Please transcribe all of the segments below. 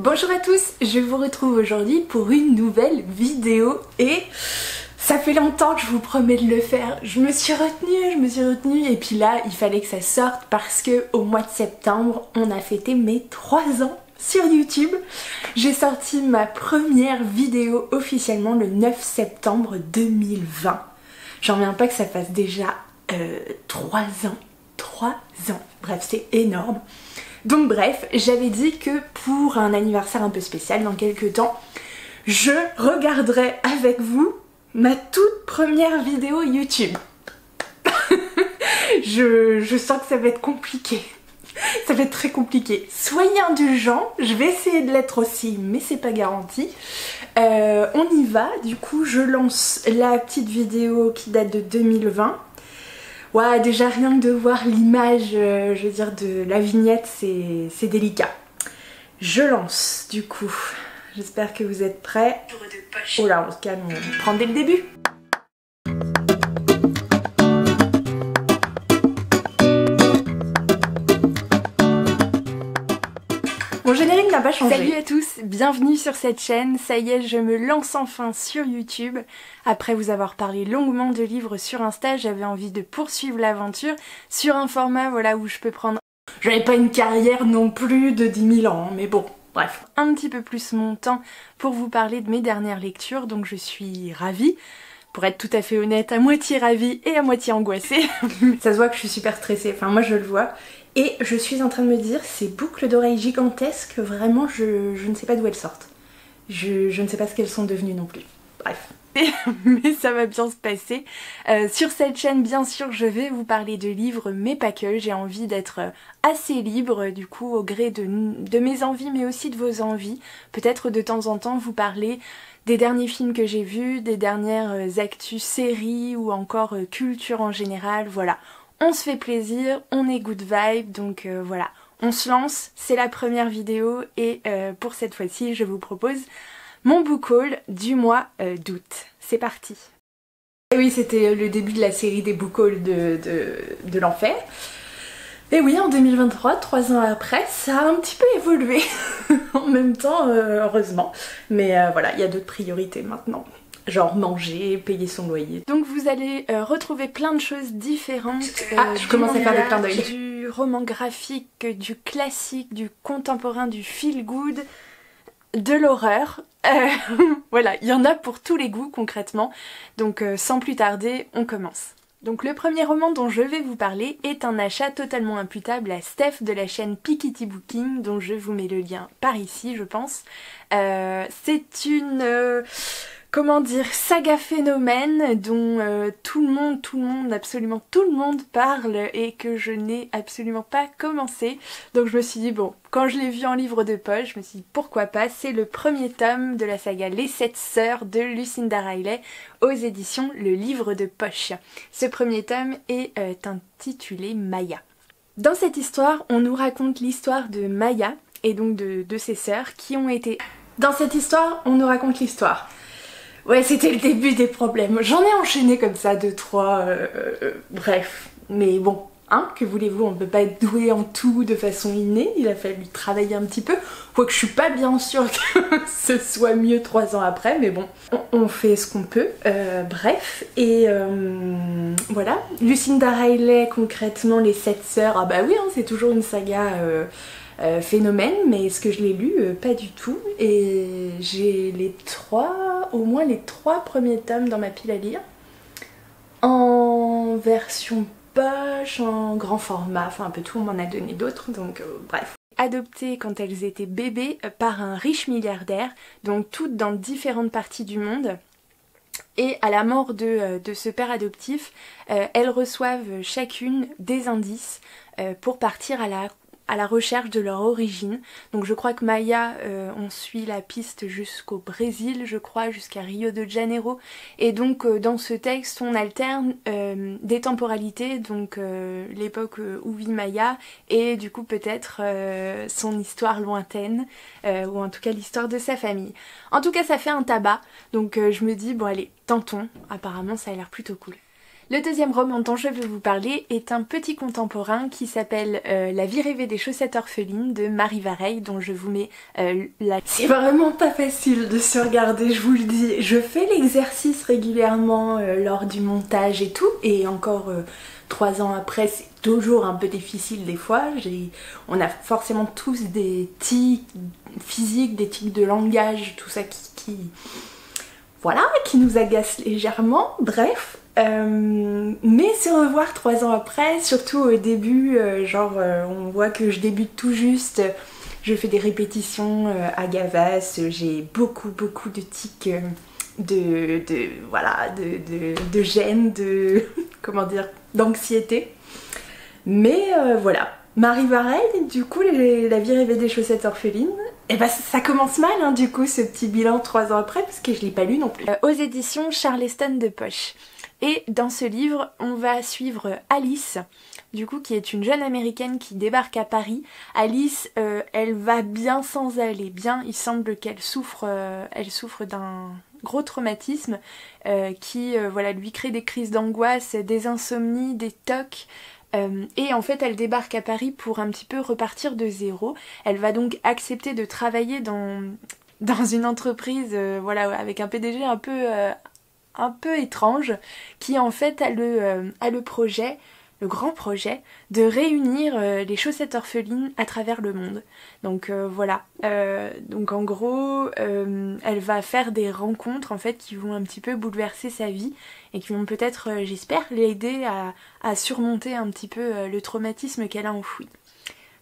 Bonjour à tous, je vous retrouve aujourd'hui pour une nouvelle vidéo et ça fait longtemps que je vous promets de le faire. Je me suis retenue et puis là il fallait que ça sorte parce que au mois de septembre on a fêté mes 3 ans sur YouTube. J'ai sorti ma première vidéo officiellement le 9 septembre 2020. J'en reviens pas que ça fasse déjà 3 ans. 3 ans, bref c'est énorme. Donc bref, j'avais dit que pour un anniversaire un peu spécial dans quelques temps, je regarderai avec vous ma toute première vidéo YouTube. je sens que ça va être compliqué. Ça va être très compliqué. Soyez indulgents, je vais essayer de l'être aussi, mais c'est pas garanti. On y va, du coup je lance la petite vidéo qui date de 2020. Ouais, déjà rien que de voir l'image, je veux dire, de la vignette, c'est délicat. Je lance, du coup. J'espère que vous êtes prêts. Oh là, on se calme, on prend dès le début. Mon générique n'a pas changé. Salut à tous, bienvenue sur cette chaîne. Ça y est, je me lance enfin sur YouTube. Après vous avoir parlé longuement de livres sur Insta, j'avais envie de poursuivre l'aventure sur un format voilà, où je peux prendre... J'avais pas une carrière non plus de 10 000 ans, mais bon, bref. Un petit peu plus mon temps pour vous parler de mes dernières lectures, donc je suis ravie. Pour être tout à fait honnête, à moitié ravie et à moitié angoissée. Ça se voit que je suis super stressée, enfin moi je le vois. Et je suis en train de me dire, ces boucles d'oreilles gigantesques, vraiment je ne sais pas d'où elles sortent. Je ne sais pas ce qu'elles sont devenues non plus. Bref. Mais ça va bien se passer. Sur cette chaîne, bien sûr, je vais vous parler de livres, mais pas que. J'ai envie d'être assez libre, du coup, au gré de mes envies, mais aussi de vos envies. Peut-être de temps en temps vous parler des derniers films que j'ai vus, des dernières actus séries ou encore culture en général, voilà. On se fait plaisir, on est good vibe, donc voilà. On se lance, c'est la première vidéo et pour cette fois-ci, je vous propose mon book haul du mois d'août. C'est parti. Et oui, c'était le début de la série des book hauls de l'enfer. Et oui, en 2023, 3 ans après, ça a un petit peu évolué. En même temps, heureusement. Mais voilà, il y a d'autres priorités maintenant. Genre manger, payer son loyer. Donc vous allez retrouver plein de choses différentes. Je commence à faire des clins d'œil. Du roman graphique, du classique, du contemporain, du feel good, de l'horreur. Voilà, il y en a pour tous les goûts concrètement. Donc sans plus tarder, on commence. Donc le premier roman dont je vais vous parler est un achat totalement imputable à Steph de la chaîne Piketty Booking, dont je vous mets le lien par ici je pense. C'est une... comment dire, saga phénomène dont tout le monde, absolument tout le monde parle et que je n'ai absolument pas commencé. Donc je me suis dit, bon, quand je l'ai vu en livre de poche, je me suis dit pourquoi pas, c'est le premier tome de la saga Les 7 sœurs de Lucinda Riley aux éditions Le Livre de Poche. Ce premier tome est intitulé Maya. Dans cette histoire, on nous raconte l'histoire de Maya et donc de ses sœurs qui ont été... Dans cette histoire, on nous raconte l'histoire. Ouais, c'était le début des problèmes. J'en ai enchaîné comme ça, 2-3, bref. Mais bon, hein, que voulez-vous, on ne peut pas être doué en tout de façon innée, il a fallu travailler un petit peu. Quoique je suis pas bien sûre que ce soit mieux 3 ans après, mais bon, on fait ce qu'on peut. Bref, et voilà. Lucinda Riley, concrètement, les 7 sœurs, ah bah oui, hein, c'est toujours une saga... phénomène, mais est-ce que je l'ai lu pas du tout, et j'ai au moins les 3 premiers tomes dans ma pile à lire en version poche, en grand format, enfin un peu tout, on m'en a donné d'autres, donc bref. Adoptées quand elles étaient bébés par un riche milliardaire, donc toutes dans différentes parties du monde. Et à la mort de ce père adoptif, elles reçoivent chacune des indices pour partir à la recherche de leur origine. Donc je crois que Maya, on suit la piste jusqu'au Brésil, je crois, jusqu'à Rio de Janeiro. Et donc dans ce texte, on alterne des temporalités, donc l'époque où vit Maya, et du coup peut-être son histoire lointaine, ou en tout cas l'histoire de sa famille. En tout cas ça fait un tabac, donc je me dis, bon allez, tentons, apparemment ça a l'air plutôt cool. Le deuxième roman dont je veux vous parler est un petit contemporain qui s'appelle La vie rêvée des chaussettes orphelines de Marie Vareille, dont je vous mets la... C'est vraiment pas facile de se regarder, je vous le dis. Je fais l'exercice régulièrement lors du montage et tout, et encore 3 ans après, c'est toujours un peu difficile des fois. On a forcément tous des tics physiques, des tics de langage, tout ça voilà, qui nous agacent légèrement, bref. Mais se revoir 3 ans après, surtout au début, on voit que je débute tout juste, je fais des répétitions à Gavas, j'ai beaucoup de tics de gêne, comment dire, d'anxiété. Mais voilà, Marie Vareille, du coup, La vie rêvée des chaussettes orphelines, et bah ça commence mal hein, du coup ce petit bilan 3 ans après, parce que je l'ai pas lu non plus. Aux éditions Charleston de Poche. Et dans ce livre, on va suivre Alice, du coup, qui est une jeune américaine qui débarque à Paris. Alice, elle va bien sans aller bien. Il semble qu'elle souffre d'un gros traumatisme qui lui crée des crises d'angoisse, des insomnies, des tocs. Et en fait elle débarque à Paris pour un petit peu repartir de zéro. Elle va donc accepter de travailler dans une entreprise avec un PDG un peu étrange qui en fait a le projet, le grand projet de réunir les chaussettes orphelines à travers le monde. Donc donc en gros elle va faire des rencontres en fait qui vont un petit peu bouleverser sa vie et qui vont peut-être, j'espère, l'aider à surmonter un petit peu le traumatisme qu'elle a enfoui.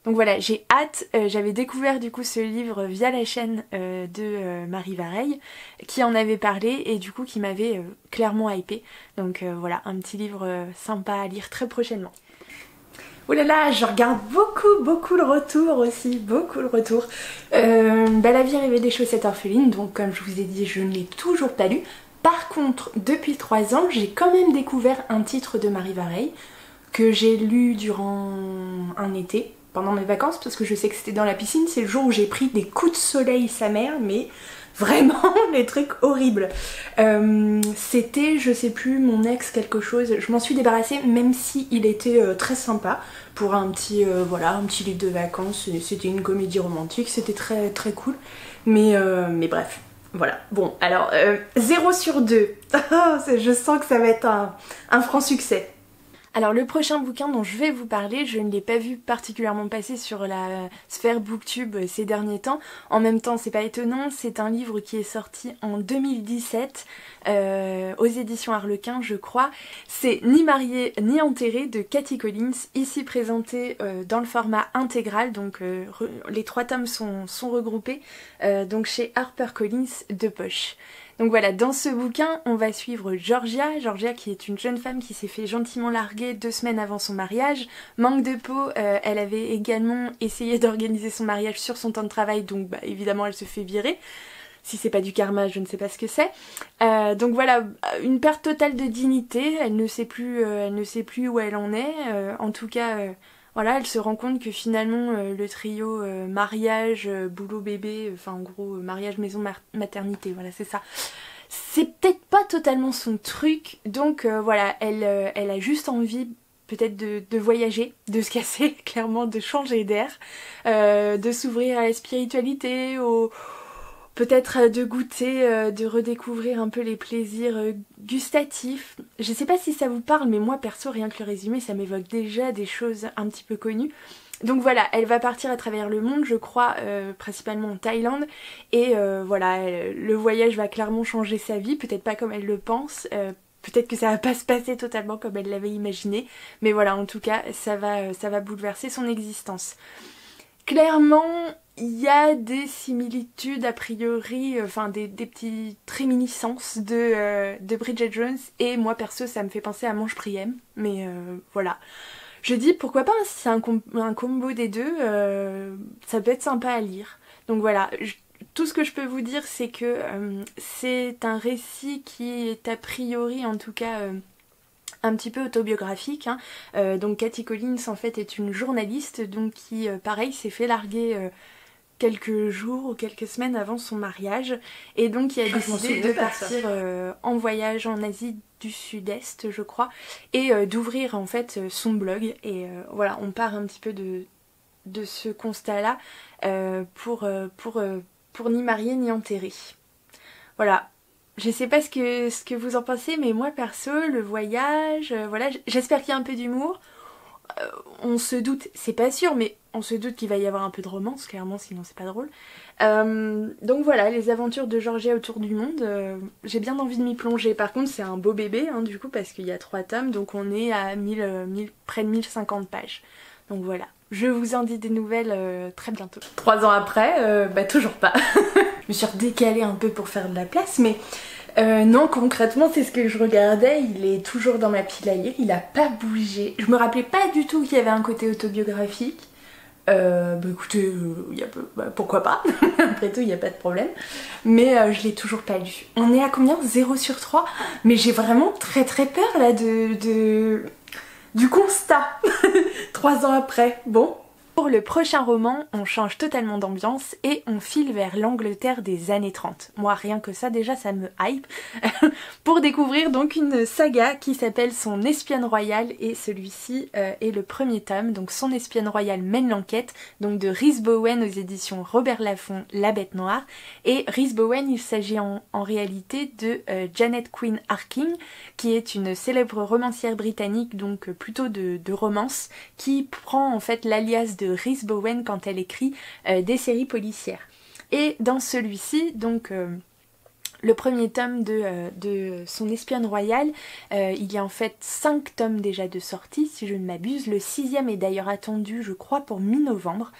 Donc voilà, j'ai hâte, j'avais découvert du coup ce livre via la chaîne de Marie Vareille qui en avait parlé et du coup qui m'avait clairement hypée. Donc voilà, un petit livre sympa à lire très prochainement. Oh là là, je regarde beaucoup le retour aussi, beaucoup le retour. La vie rêvée des chaussettes orphelines, donc comme je vous ai dit, je ne l'ai toujours pas lu. Par contre, depuis 3 ans, j'ai quand même découvert un titre de Marie Vareille que j'ai lu durant un été, pendant mes vacances, parce que je sais que c'était dans la piscine. C'est le jour où j'ai pris des coups de soleil sa mère, mais vraiment les trucs horribles. C'était, je sais plus, mon ex quelque chose. Je m'en suis débarrassée, même si il était très sympa pour un petit livre de vacances. C'était une comédie romantique, c'était très cool. Mais bref. Voilà, bon, alors 0 sur 2, je sens que ça va être un franc succès. Alors le prochain bouquin dont je vais vous parler, je ne l'ai pas vu particulièrement passer sur la sphère booktube ces derniers temps. En même temps, c'est pas étonnant, c'est un livre qui est sorti en 2017 aux éditions Harlequin, je crois. C'est Ni marié ni enterré de Katie Collins, ici présenté dans le format intégral, donc les 3 tomes sont regroupés donc chez HarperCollins de Poche. Donc voilà, dans ce bouquin, on va suivre Georgia qui est une jeune femme qui s'est fait gentiment larguer 2 semaines avant son mariage. Manque de peau, elle avait également essayé d'organiser son mariage sur son temps de travail, donc évidemment elle se fait virer. Si c'est pas du karma, je ne sais pas ce que c'est. Donc voilà, une perte totale de dignité, elle ne sait plus où elle en est. En tout cas, voilà, elle se rend compte que finalement le trio mariage, boulot, bébé, enfin en gros mariage, maison, maternité, voilà c'est ça. C'est peut-être pas totalement son truc, donc voilà, elle a juste envie peut-être de voyager, de se casser, clairement, de changer d'air, de s'ouvrir à la spiritualité, peut-être de goûter, de redécouvrir un peu les plaisirs gustatifs. Je sais pas si ça vous parle, mais moi perso, rien que le résumé, ça m'évoque déjà des choses un petit peu connues. Donc voilà, elle va partir à travers le monde, je crois, principalement en Thaïlande. Et le voyage va clairement changer sa vie, peut-être pas comme elle le pense, peut-être que ça va pas se passer totalement comme elle l'avait imaginé. Mais voilà, en tout cas, ça va bouleverser son existence. Clairement, il y a des similitudes a priori, enfin des petites réminiscences de Bridget Jones, et moi perso ça me fait penser à Mange Priem, mais voilà. Je dis pourquoi pas, si c'est un combo des deux, ça peut être sympa à lire. Donc voilà, tout ce que je peux vous dire c'est que c'est un récit qui est a priori en tout cas un petit peu autobiographique, hein. Donc Katie Collins en fait est une journaliste donc qui pareil s'est fait larguer quelques jours ou quelques semaines avant son mariage. Et donc il a décidé de partir en voyage en Asie du Sud-Est, je crois, et d'ouvrir en fait son blog. Et voilà, on part un petit peu de ce constat-là pour ni marier ni enterrer. Voilà. Je sais pas ce que vous en pensez, mais moi perso, le voyage, voilà, j'espère qu'il y a un peu d'humour. On se doute, c'est pas sûr, mais on se doute qu'il va y avoir un peu de romance, clairement, sinon c'est pas drôle. Donc voilà, les aventures de Georgia autour du monde, j'ai bien envie de m'y plonger. Par contre, c'est un beau bébé, hein, du coup, parce qu'il y a 3 tomes, donc on est à près de 1050 pages. Donc voilà, je vous en dis des nouvelles très bientôt. 3 ans après, toujours pas. Je me suis redécalée un peu pour faire de la place, mais non, concrètement, c'est ce que je regardais. Il est toujours dans ma pile à lire, il a pas bougé. Je me rappelais pas du tout qu'il y avait un côté autobiographique. Écoutez, pourquoi pas. Après tout, il n'y a pas de problème. Mais je l'ai toujours pas lu. On est à combien? 0 sur 3. Mais j'ai vraiment très peur là du constat. 3 ans après. Bon. Pour le prochain roman, on change totalement d'ambiance et on file vers l'Angleterre des années 30. Moi, rien que ça, déjà, ça me hype. Pour découvrir donc une saga qui s'appelle Son espionne royale, et celui-ci est le premier tome. Donc Son espionne royale mène l'enquête, donc de Rhys Bowen aux éditions Robert Laffont, La Bête Noire. Et Rhys Bowen, il s'agit en réalité de Janet Quinn Harking, qui est une célèbre romancière britannique, donc plutôt de romance, qui prend en fait l'alias de Rhys Bowen quand elle écrit des séries policières. Et dans celui-ci, donc le premier tome de Son espionne royale, il y a en fait 5 tomes déjà de sortie, si je ne m'abuse. Le 6e est d'ailleurs attendu, je crois, pour mi-novembre.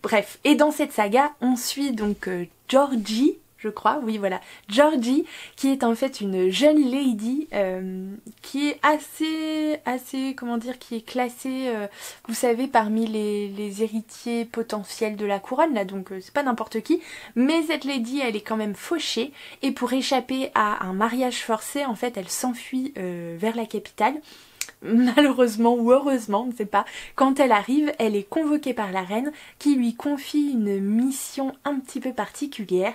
Bref, et dans cette saga, on suit donc Georgie, je crois, oui voilà, Georgie, qui est en fait une jeune lady qui est assez, comment dire, qui est classée, vous savez, parmi les héritiers potentiels de la couronne, là, donc c'est pas n'importe qui, mais cette lady, elle est quand même fauchée, et pour échapper à un mariage forcé, en fait, elle s'enfuit vers la capitale. Malheureusement ou heureusement, on ne sait pas, quand elle arrive, elle est convoquée par la reine qui lui confie une mission un petit peu particulière,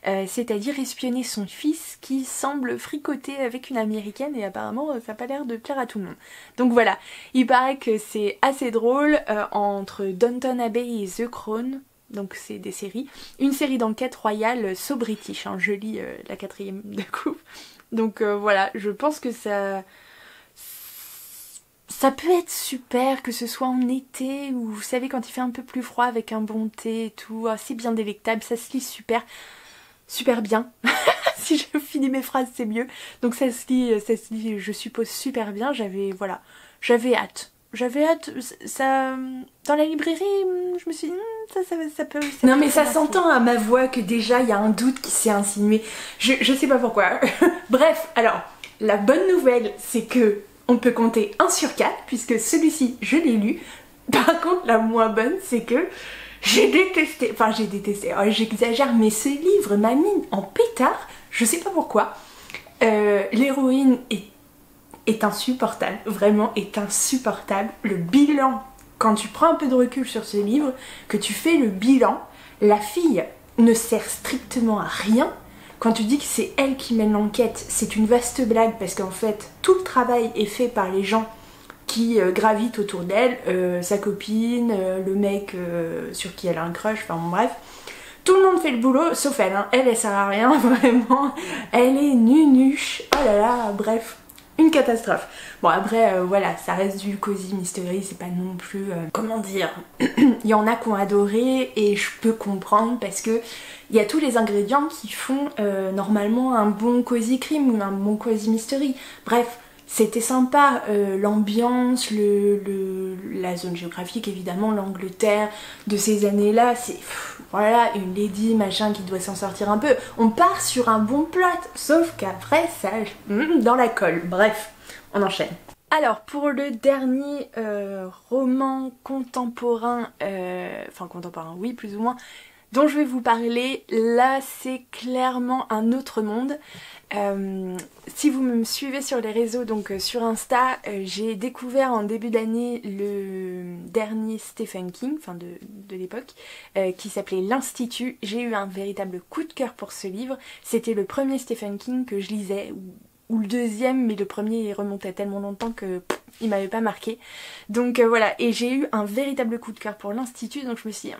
c'est-à-dire espionner son fils qui semble fricoter avec une américaine, et apparemment ça n'a pas l'air de plaire à tout le monde. Donc voilà, il paraît que c'est assez drôle entre Downton Abbey et The Crown. Donc c'est des séries, une série d'enquête royale so british, hein, je lis la 4e de coup. Donc voilà, je pense que ça peut être super, que ce soit en été ou vous savez quand il fait un peu plus froid avec un bon thé et tout, c'est bien délectable, ça se lit super bien. Si je finis mes phrases c'est mieux. Donc ça se lit je suppose super bien, j'avais hâte. Ça, dans la librairie, je me suis dit, ça peut... Non mais ça s'entend à ma voix que déjà il y a un doute qui s'est insinué. Je sais pas pourquoi. Bref, alors, la bonne nouvelle c'est que on peut compter 1 sur 4 puisque celui-ci je l'ai lu. Par contre la moins bonne c'est que j'ai détesté, j'exagère, mais ce livre m'a mis en pétard, je sais pas pourquoi. L'héroïne est insupportable, vraiment est insupportable. Le bilan, quand tu prends un peu de recul sur ce livre, que tu fais le bilan, la fille ne sert strictement à rien. Quand tu dis que c'est elle qui mène l'enquête, c'est une vaste blague parce qu'en fait, tout le travail est fait par les gens qui gravitent autour d'elle, sa copine, le mec sur qui elle a un crush, enfin bon, bref. Tout le monde fait le boulot, sauf elle, hein. Elle sert à rien, vraiment. Elle est nunuche, oh là là, bref. Une catastrophe. Bon après voilà, ça reste du cozy mystery, c'est pas non plus... comment dire. Il y en a qui ont adoré et je peux comprendre parce que il y a tous les ingrédients qui font normalement un bon cozy crime ou un bon cozy mystery. Bref, c'était sympa, l'ambiance, la zone géographique évidemment, l'Angleterre de ces années-là, c'est... Voilà, une lady machin qui doit s'en sortir un peu. On part sur un bon plot, sauf qu'après ça... dans la colle. Bref, on enchaîne. Alors pour le dernier roman contemporain, enfin contemporain oui plus ou moins, dont je vais vous parler, là c'est clairement un autre monde. Si vous me suivez sur les réseaux, donc sur Insta, j'ai découvert en début d'année le dernier Stephen King, enfin de l'époque, qui s'appelait L'Institut. J'ai eu un véritable coup de cœur pour ce livre. C'était le premier Stephen King que je lisais, ou le deuxième, mais le premier il remontait tellement longtemps que il m'avait pas marqué. Donc voilà, et j'ai eu un véritable coup de cœur pour l'Institut, donc je me suis dit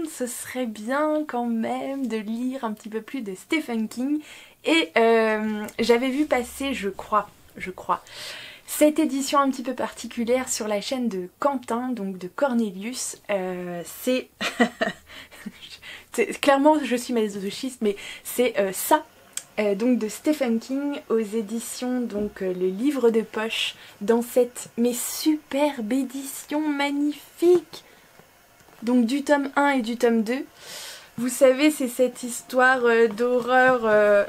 ce serait bien quand même de lire un petit peu plus de Stephen King. Et j'avais vu passer, je crois, cette édition un petit peu particulière sur la chaîne de Quentin, donc de Cornelius. C'est clairement je suis masochiste, mais c'est ça. Donc de Stephen King aux éditions donc le livre de poche dans cette superbe édition magnifique, donc du tome 1 et du tome 2. Vous savez, c'est cette histoire d'horreur.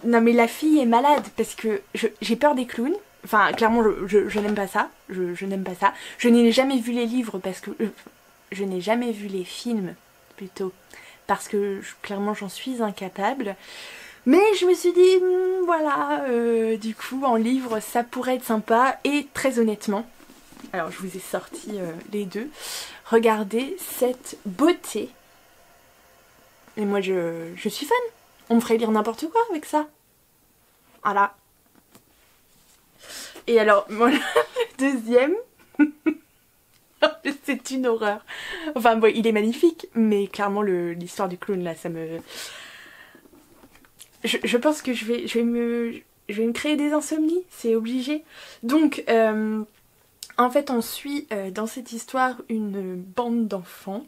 Non mais la fille est malade parce que j'ai peur des clowns. Enfin clairement je n'aime pas ça. Je n'aime pas ça. Je n'ai jamais vu les livres parce que je n'ai jamais vu les films plutôt parce que clairement j'en suis incapable. Mais je me suis dit, voilà, du coup en livre ça pourrait être sympa. Et très honnêtement, alors je vous ai sorti les deux, regardez cette beauté. Et moi je suis fan, on me ferait lire n'importe quoi avec ça. Voilà. Et alors, moi le deuxième, c'est une horreur. Enfin bon, il est magnifique, mais clairement l'histoire du clown là, ça me... Je pense que je vais me créer des insomnies, c'est obligé. Donc, en fait, on suit dans cette histoire une bande d'enfants,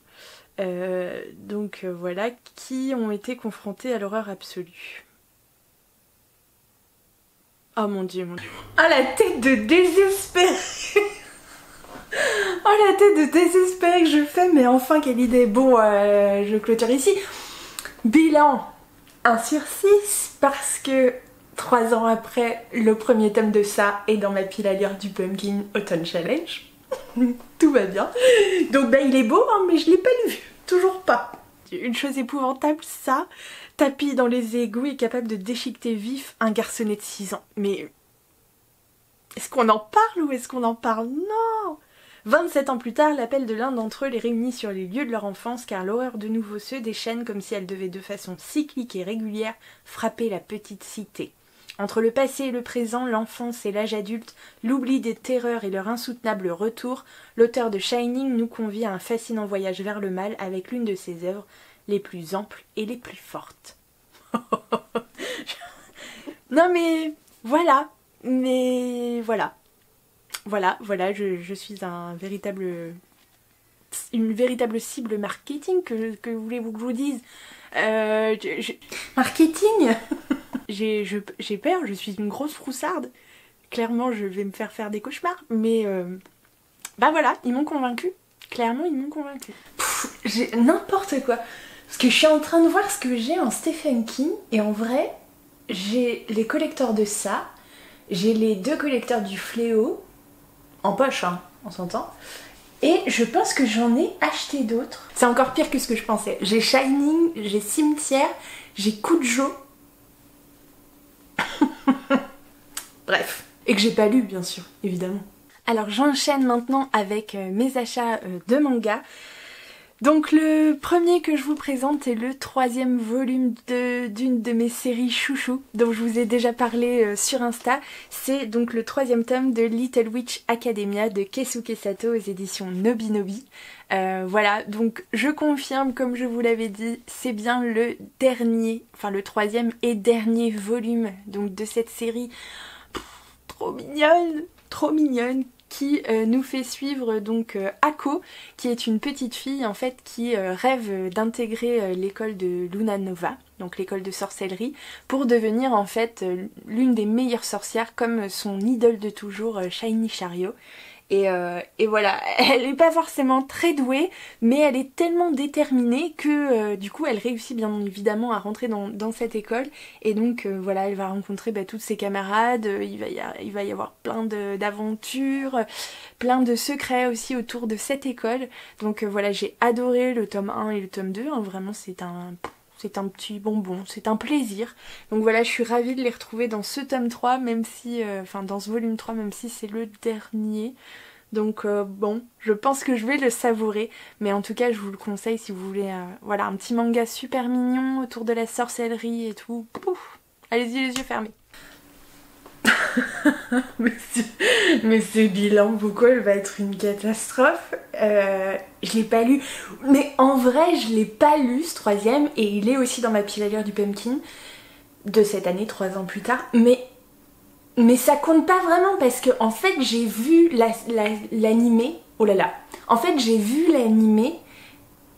voilà, qui ont été confrontés à l'horreur absolue. Oh mon dieu, mon dieu. Ah, la tête de désespéré. Oh, la tête de désespéré que je fais, mais enfin, quelle idée. Bon, je clôture ici. Bilan 1 sur 6 parce que 3 ans après, le premier tome de ça est dans ma pile à lire du Pumpkin Autumn Challenge. Tout va bien. Donc bah il est beau, hein, mais je l'ai pas lu. Toujours pas. Une chose épouvantable, ça. Tapis dans les égouts et capable de déchiqueter vif un garçonnet de 6 ans. Mais est-ce qu'on en parle ou est-ce qu'on en parle? Non. 27 ans plus tard, l'appel de l'un d'entre eux les réunit sur les lieux de leur enfance car l'horreur de nouveau se déchaîne comme si elle devait de façon cyclique et régulière frapper la petite cité. Entre le passé et le présent, l'enfance et l'âge adulte, l'oubli des terreurs et leur insoutenable retour, l'auteur de Shining nous convie à un fascinant voyage vers le mal avec l'une de ses œuvres les plus amples et les plus fortes. Non mais voilà, Voilà, je suis une véritable cible marketing, que voulez-vous que je vous dise Marketing. J'ai peur, je suis une grosse froussarde. Clairement, je vais me faire des cauchemars, mais bah voilà, ils m'ont convaincue. Clairement, ils m'ont convaincue. J'ai n'importe quoi. Parce que je suis en train de voir ce que j'ai en Stephen King, et en vrai, j'ai les collecteurs de ça, j'ai les 2 collecteurs du Fléau, en poche, hein, on s'entend. Et je pense que j'en ai acheté d'autres. C'est encore pire que ce que je pensais. J'ai Shining, j'ai Cimetière, j'ai Cujo. Bref. Et que j'ai pas lu, bien sûr, évidemment. Alors j'enchaîne maintenant avec mes achats de manga. Donc le premier que je vous présente est le 3e volume d'une de mes séries chouchou dont je vous ai déjà parlé sur Insta. C'est donc le 3e tome de Little Witch Academia de Keisuke Sato aux éditions Nobinobi. Voilà, donc je confirme, comme je vous l'avais dit, c'est bien le dernier, enfin le 3e et dernier volume donc de cette série trop mignonne, qui nous fait suivre donc Ako, qui est une petite fille en fait qui rêve d'intégrer l'école de Luna Nova, donc l'école de sorcellerie, pour devenir en fait l'une des meilleures sorcières comme son idole de toujours, Shiny Chariot. Et voilà, elle n'est pas forcément très douée, mais elle est tellement déterminée que du coup elle réussit bien évidemment à rentrer dans cette école. Et donc voilà, elle va rencontrer toutes ses camarades, il va y avoir plein d'aventures, plein de secrets aussi autour de cette école. Donc voilà, j'ai adoré le tome 1 et le tome 2, hein, vraiment c'est un c'est un petit bonbon, c'est un plaisir. Donc voilà, je suis ravie de les retrouver dans ce tome 3, même si, enfin dans ce volume 3, même si c'est le dernier. Donc bon, je pense que je vais le savourer, mais en tout cas je vous le conseille si vous voulez, voilà, un petit manga super mignon autour de la sorcellerie et tout. Pouf, allez-y les yeux fermés. mais ce bilan, pourquoi elle va être une catastrophe? Je l'ai pas lu, mais en vrai je l'ai pas lu ce troisième, et il est aussi dans ma pile à lire du Pumpkin de cette année, 3 ans plus tard, mais ça compte pas vraiment parce que en fait j'ai vu l'animé, oh là là, en fait j'ai vu l'animé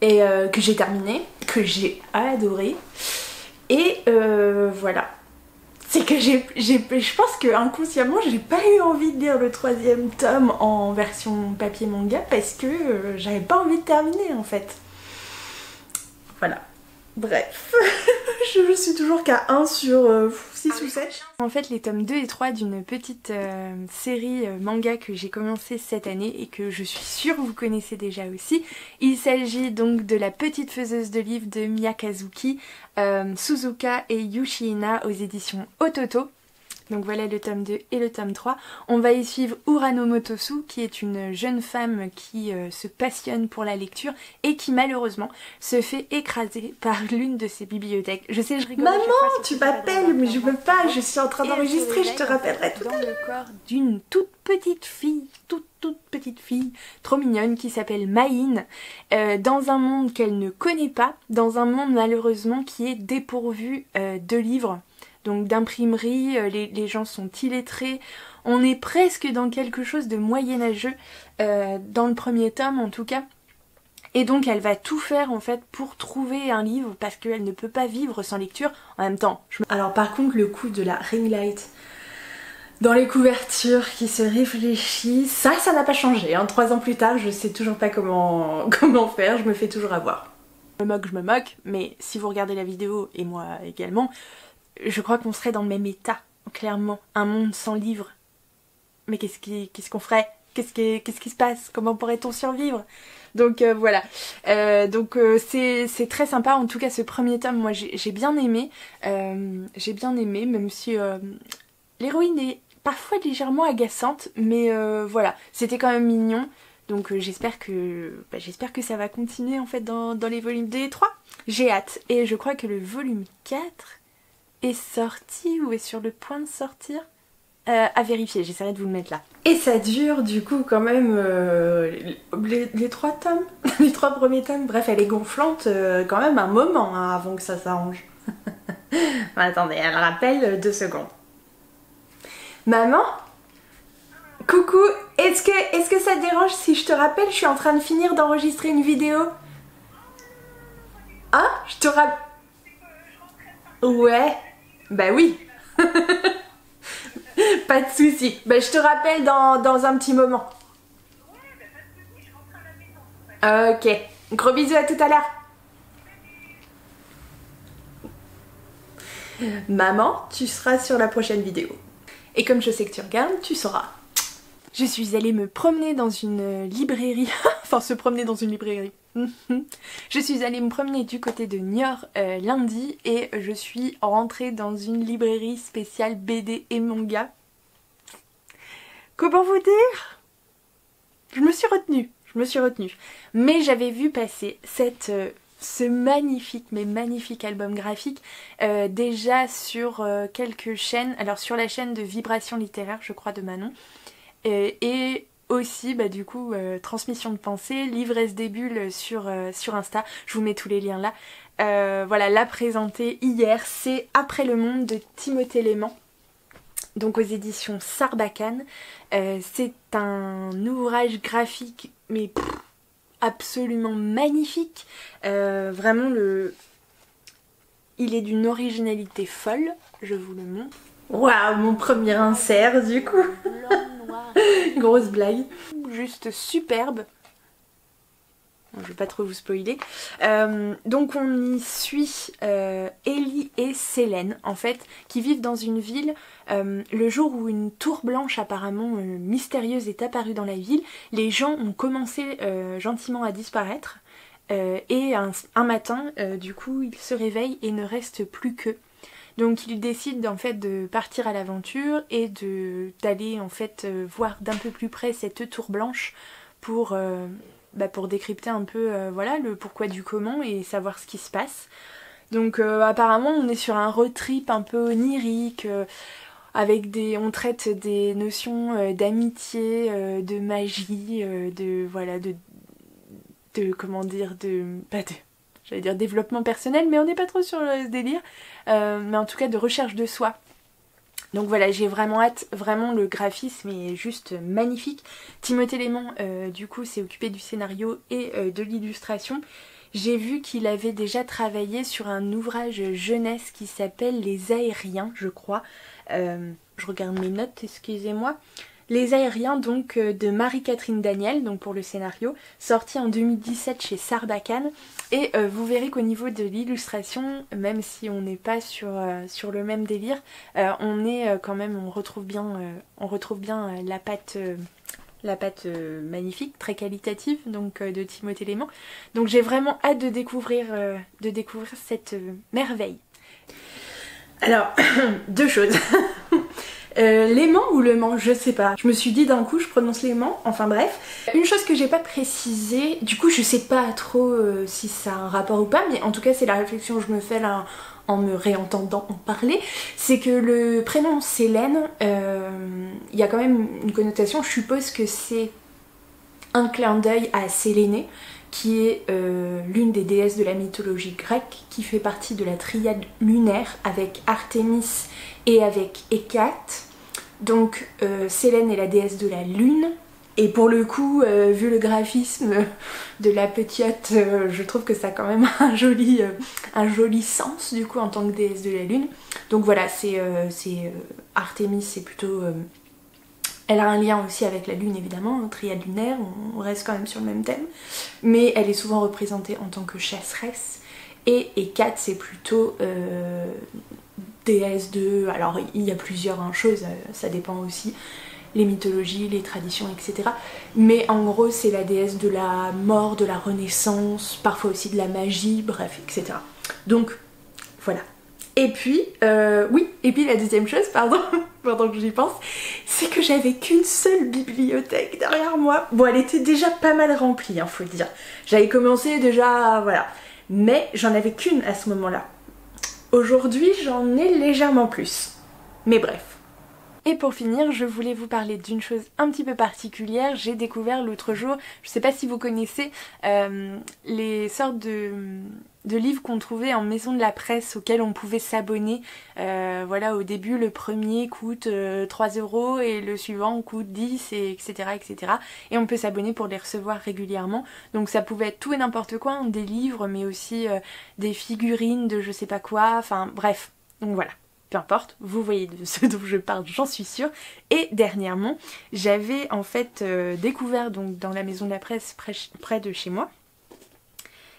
et que j'ai terminé, que j'ai adoré, et voilà. C'est que je pense que inconsciemment j'ai pas eu envie de lire le 3e tome en version papier manga parce que j'avais pas envie de terminer en fait. Voilà. Bref, je suis toujours qu'à 1 sur 6 ou 7. En fait, les tomes 2 et 3 d'une petite série manga que j'ai commencé cette année et que je suis sûre vous connaissez déjà aussi. Il s'agit donc de La petite faiseuse de livres de Miyakazuki, Suzuka et Yushihina aux éditions Ototo. Donc voilà le tome 2 et le tome 3. On va y suivre Urano Motosu, qui est une jeune femme qui se passionne pour la lecture et qui malheureusement se fait écraser par l'une de ses bibliothèques. Je sais, je rigole. Maman, tu m'appelles, mais je veux pas, je suis en train d'enregistrer, je te rappellerai tout à l'heure. Dans le corps d'une toute petite fille, toute petite fille, trop mignonne, qui s'appelle Maïn, dans un monde qu'elle ne connaît pas, dans un monde malheureusement qui est dépourvu de livres. Donc d'imprimerie, les gens sont illettrés, on est presque dans quelque chose de moyenâgeux, dans le premier tome en tout cas. Et donc elle va tout faire en fait pour trouver un livre parce qu'elle ne peut pas vivre sans lecture. En même temps, alors par contre le coup de la ring light dans les couvertures qui se réfléchit, ça n'a pas changé. Hein. 3 ans plus tard, je sais toujours pas comment faire, je me fais toujours avoir. Je me moque, mais si vous regardez la vidéo, et moi également, je crois qu'on serait dans le même état, clairement. Un monde sans livres. Mais qu'est-ce qu'on ferait? Qu'est-ce qui se passe? Comment pourrait-on survivre? Donc voilà. C'est très sympa. En tout cas, ce premier tome, moi j'ai bien aimé. J'ai bien aimé, même si l'héroïne est parfois légèrement agaçante. Mais voilà, c'était quand même mignon. Donc j'espère que ça va continuer en fait dans les volumes 2 et 3. J'ai hâte. Et je crois que le volume 4... est sorti ou est sur le point de sortir, à vérifier, j'essaierai de vous le mettre là. Et ça dure du coup quand même les 3 tomes, les 3 premiers tomes, bref elle est gonflante quand même un moment hein, avant que ça s'arrange. Attendez, elle rappelle 2 secondes. Maman? Coucou, est-ce que ça te dérange si je te rappelle, je suis en train de finir d'enregistrer une vidéo? Hein? Je te rappelle... Ouais. Bah oui. Pas de soucis. Bah je te rappelle dans un petit moment. Ok. Gros bisous, à tout à l'heure. Maman, tu seras sur la prochaine vidéo. Et comme je sais que tu regardes, tu sauras. Je suis allée me promener dans une librairie. Enfin, se promener dans une librairie. Je suis allée me promener du côté de Niort lundi et je suis rentrée dans une librairie spéciale BD et manga. Comment vous dire? Je me suis retenue. Mais j'avais vu passer ce magnifique album graphique déjà sur quelques chaînes. Alors sur la chaîne de Vibration littéraire, je crois, de Manon. Et aussi bah du coup Transmission de pensée, l'ivresse des bulles sur Insta, je vous mets tous les liens là. Voilà, l'a présenté hier, c'est Après le monde de Timothée Léman, donc aux éditions Sarbacane. C'est un ouvrage graphique mais absolument magnifique, vraiment il est d'une originalité folle, je vous le montre. Waouh, mon premier insert du coup. Grosse blague. Juste superbe. Je vais pas trop vous spoiler. Donc on y suit Ellie et Célène en fait, qui vivent dans une ville. Le jour où une tour blanche apparemment mystérieuse est apparue dans la ville, les gens ont commencé gentiment à disparaître. et un matin, du coup, il se réveille et ne reste plus qu'eux. Donc il décide en fait de partir à l'aventure et d'aller en fait voir d'un peu plus près cette tour blanche pour décrypter un peu voilà, le pourquoi du comment et savoir ce qui se passe. Donc apparemment on est sur un road trip un peu onirique, avec on traite des notions d'amitié, de magie, comment dire, j'allais dire développement personnel, mais on n'est pas trop sur ce délire, mais en tout cas de recherche de soi. Donc voilà, j'ai vraiment hâte, vraiment le graphisme est juste magnifique. Timothée Lémon du coup s'est occupé du scénario et de l'illustration. J'ai vu qu'il avait déjà travaillé sur un ouvrage jeunesse qui s'appelle Les Aériens, je crois. Je regarde mes notes, excusez-moi. Les Aériens donc de Marie-Catherine Daniel, donc pour le scénario, sorti en 2017 chez Sarbacane. Et vous verrez qu'au niveau de l'illustration, même si on n'est pas sur le même délire, on est quand même, on retrouve bien la patte magnifique, très qualitative donc de Timothée Lémon. Donc j'ai vraiment hâte de découvrir cette merveille. Alors, deux choses. Léman ou le Mans, je sais pas. Je me suis dit d'un coup je prononce Léman, enfin bref. Une chose que j'ai pas précisée, du coup je sais pas trop si ça a un rapport ou pas, mais en tout cas c'est la réflexion que je me fais là en me réentendant en parler, c'est que le prénom Célène, il y a quand même une connotation, je suppose que c'est un clin d'œil à Sélénée, qui est l'une des déesses de la mythologie grecque, qui fait partie de la triade lunaire avec Artémis et avec Hécate. Donc Célène est la déesse de la lune, et pour le coup, vu le graphisme de la petite, je trouve que ça a quand même un joli sens du coup en tant que déesse de la lune. Donc voilà, c'est Artémis, c'est plutôt... elle a un lien aussi avec la lune évidemment, triade lunaire, on reste quand même sur le même thème, mais elle est souvent représentée en tant que chasseresse, et Hécate c'est plutôt déesse de... Alors il y a plusieurs choses, ça dépend aussi, les mythologies, les traditions, etc. Mais en gros c'est la déesse de la mort, de la renaissance, parfois aussi de la magie, bref, etc. Donc voilà. Et puis, et puis la deuxième chose, pardon, pendant que j'y pense, c'est que j'avais qu'une seule bibliothèque derrière moi. Bon, elle était déjà pas mal remplie, faut le dire. J'avais commencé déjà, voilà. Mais j'en avais qu'une à ce moment-là. Aujourd'hui, j'en ai légèrement plus. Mais bref. Et pour finir, je voulais vous parler d'une chose un petit peu particulière. J'ai découvert l'autre jour, je sais pas si vous connaissez, les sortes de livres qu'on trouvait en maison de la presse auxquels on pouvait s'abonner. Voilà, au début le premier coûte 3 € et le suivant coûte 10, et etc., etc. Et on peut s'abonner pour les recevoir régulièrement. Donc ça pouvait être tout et n'importe quoi, hein, des livres mais aussi des figurines de je sais pas quoi, enfin bref, donc voilà. Peu importe, vous voyez de ce dont je parle, j'en suis sûre. Et dernièrement, j'avais en fait découvert donc dans la maison de la presse près de chez moi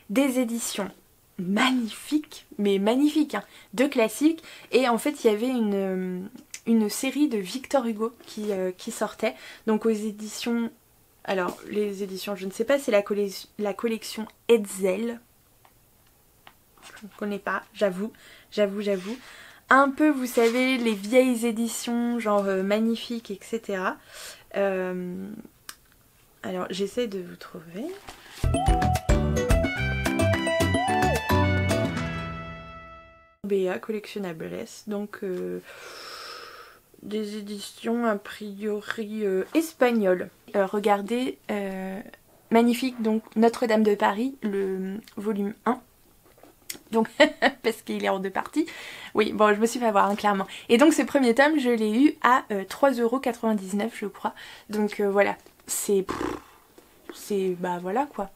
des éditions magnifiques, mais magnifiques, hein, de classiques. Et en fait, il y avait une série de Victor Hugo qui sortait, donc aux éditions... Alors, les éditions, je ne sais pas, c'est la collection Hetzel. Je ne connais pas, j'avoue. Un peu, vous savez, les vieilles éditions, genre magnifiques, etc. Alors, j'essaie de vous trouver. BA collectionnables, donc des éditions a priori espagnoles. Regardez, magnifique, donc Notre-Dame de Paris, le volume 1. Donc, parce qu'il est en 2 parties. Oui, bon, je me suis fait avoir, hein, clairement. Et donc, ce premier tome, je l'ai eu à 3,99 €, je crois. Donc, voilà. Bah, voilà, quoi.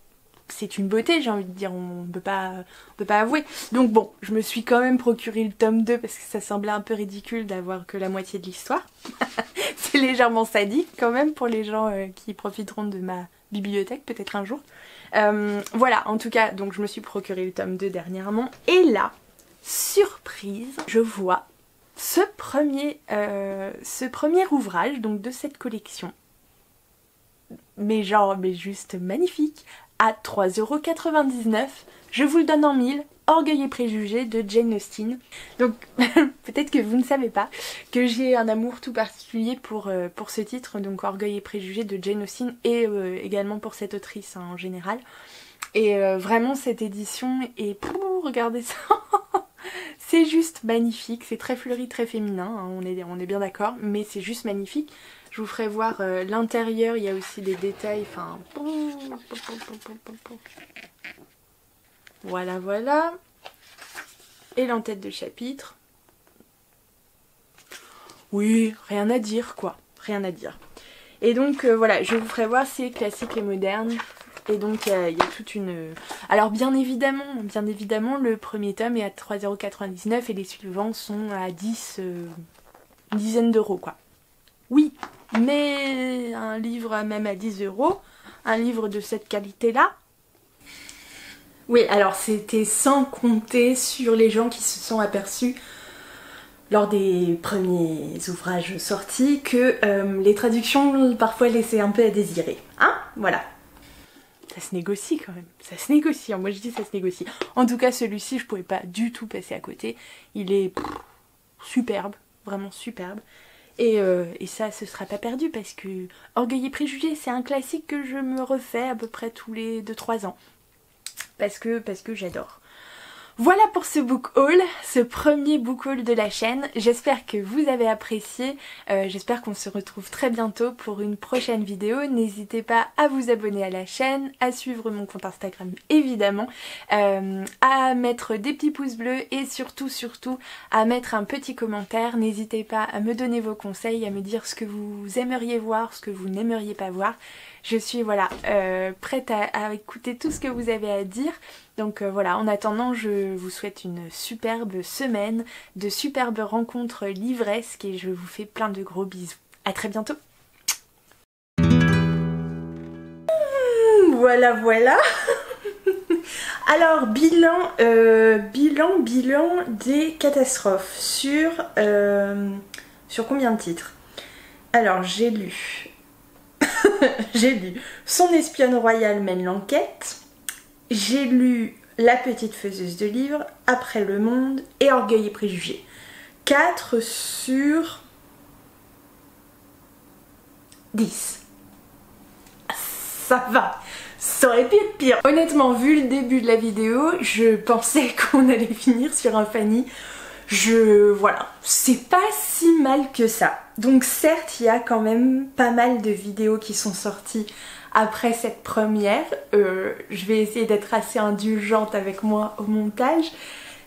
C'est une beauté, j'ai envie de dire. On peut pas avouer. Donc, bon, je me suis quand même procuré le tome 2 parce que ça semblait un peu ridicule d'avoir que la moitié de l'histoire. C'est légèrement sadique, quand même, pour les gens qui profiteront de ma bibliothèque, peut-être un jour. Voilà, en tout cas, donc je me suis procuré le tome 2 dernièrement. Et là, surprise, je vois ce premier ouvrage donc de cette collection. Mais juste magnifique, à 3,99 €. Je vous le donne en mille. Orgueil et préjugés de Jane Austen. Donc peut-être que vous ne savez pas que j'ai un amour tout particulier pour ce titre, donc Orgueil et préjugés de Jane Austen, et également pour cette autrice en général. Et vraiment cette édition est... regardez ça. C'est juste magnifique, c'est très fleuri, très féminin, hein, on est bien d'accord, mais c'est juste magnifique. Je vous ferai voir l'intérieur, il y a aussi des détails, enfin... Voilà, voilà. Et l'entête de chapitre. Oui, rien à dire quoi, rien à dire. Et donc voilà, je vous ferai voir, c'est classique et moderne. Et donc il y a toute une... Alors bien évidemment, le premier tome est à 3,99 € et les suivants sont à 10, une dizaine d'euros quoi. Oui, mais un livre même à 10 €, un livre de cette qualité-là. Oui, alors c'était sans compter sur les gens qui se sont aperçus lors des premiers ouvrages sortis que les traductions parfois laissaient un peu à désirer. Hein? Voilà. Ça se négocie quand même, ça se négocie, moi je dis ça se négocie. En tout cas celui-ci je pouvais pas du tout passer à côté, il est superbe, vraiment superbe. Et ça ce sera pas perdu parce que Orgueil et préjugés c'est un classique que je me refais à peu près tous les 2-3 ans. Parce que j'adore. Voilà pour ce book haul, ce premier book haul de la chaîne. J'espère que vous avez apprécié, j'espère qu'on se retrouve très bientôt pour une prochaine vidéo. N'hésitez pas à vous abonner à la chaîne, à suivre mon compte Instagram évidemment, à mettre des petits pouces bleus et surtout à mettre un petit commentaire. N'hésitez pas à me donner vos conseils, à me dire ce que vous aimeriez voir, ce que vous n'aimeriez pas voir. Je suis voilà prête à écouter tout ce que vous avez à dire. Donc voilà, en attendant, je vous souhaite une superbe semaine, de superbes rencontres livresques et je vous fais plein de gros bisous. À très bientôt. Voilà, voilà. Alors, bilan des catastrophes sur combien de titres? Alors, j'ai lu Son espionne royale mène l'enquête. J'ai lu La petite faiseuse de livres, Après le monde et Orgueil et préjugés. 4 sur 10. Ça va, ça aurait pu être pire. Honnêtement, vu le début de la vidéo, je pensais qu'on allait finir sur un Fanny. Voilà, c'est pas si mal que ça. Donc certes, il y a quand même pas mal de vidéos qui sont sorties après cette première. Je vais essayer d'être assez indulgente avec moi au montage.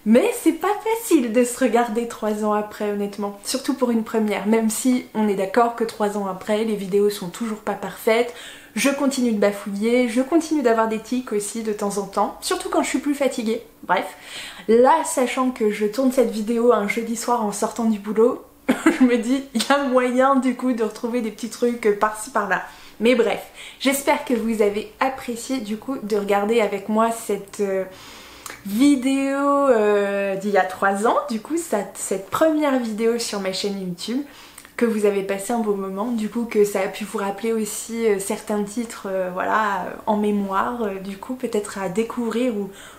Mais c'est pas facile de se regarder 3 ans après honnêtement. Surtout pour une première. Même si on est d'accord que 3 ans après, les vidéos sont toujours pas parfaites. Je continue de bafouiller, je continue d'avoir des tics aussi de temps en temps. Surtout quand je suis plus fatiguée. Bref. Là, sachant que je tourne cette vidéo un jeudi soir en sortant du boulot, je me dis, il y a moyen du coup de retrouver des petits trucs par-ci par-là. Mais bref, j'espère que vous avez apprécié du coup de regarder avec moi cette vidéo d'il y a 3 ans, du coup cette première vidéo sur ma chaîne YouTube, que vous avez passé un beau moment, du coup que ça a pu vous rappeler aussi certains titres voilà, en mémoire, du coup peut-être à découvrir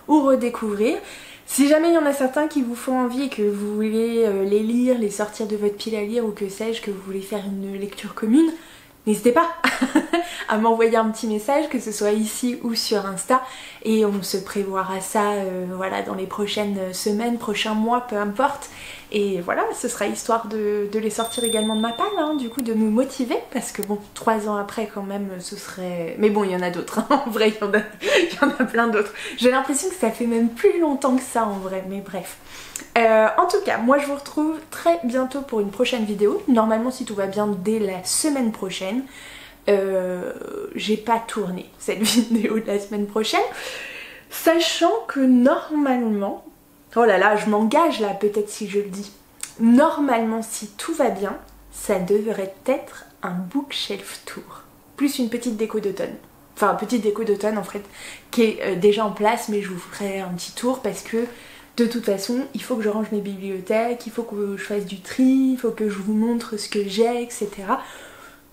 ou redécouvrir. Si jamais il y en a certains qui vous font envie et que vous voulez les lire, les sortir de votre pile à lire ou que sais-je, que vous voulez faire une lecture commune, n'hésitez pas à m'envoyer un petit message, que ce soit ici ou sur Insta, et on se prévoira ça voilà, dans les prochaines semaines, prochains mois, peu importe. Et voilà, ce sera histoire de les sortir également de ma palle, hein, du coup de me motiver, parce que bon, 3 ans après quand même, ce serait... Mais bon, il y en a d'autres, hein, en vrai, il y en a plein d'autres. J'ai l'impression que ça fait même plus longtemps que ça en vrai, mais bref. En tout cas, moi je vous retrouve très bientôt pour une prochaine vidéo. Normalement, si tout va bien, dès la semaine prochaine. J'ai pas tourné cette vidéo de la semaine prochaine, sachant que normalement... Oh là là, je m'engage là peut-être si je le dis. Normalement, si tout va bien, ça devrait être un bookshelf tour. Plus une petite déco d'automne. Enfin, petite déco d'automne en fait, qui est déjà en place, mais je vous ferai un petit tour parce que de toute façon, il faut que je range mes bibliothèques, il faut que je fasse du tri, il faut que je vous montre ce que j'ai, etc.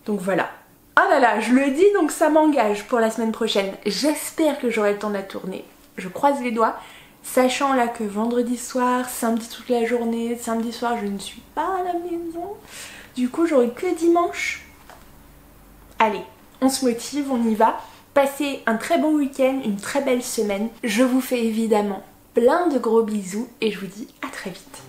Donc voilà. Ah là là, je le dis donc ça m'engage pour la semaine prochaine. J'espère que j'aurai le temps de la tourner. Je croise les doigts. Sachant là que vendredi soir, samedi toute la journée, samedi soir je ne suis pas à la maison. Du coup j'aurai que dimanche. Allez, on se motive, on y va. Passez un très bon week-end, une très belle semaine. Je vous fais évidemment plein de gros bisous et je vous dis à très vite.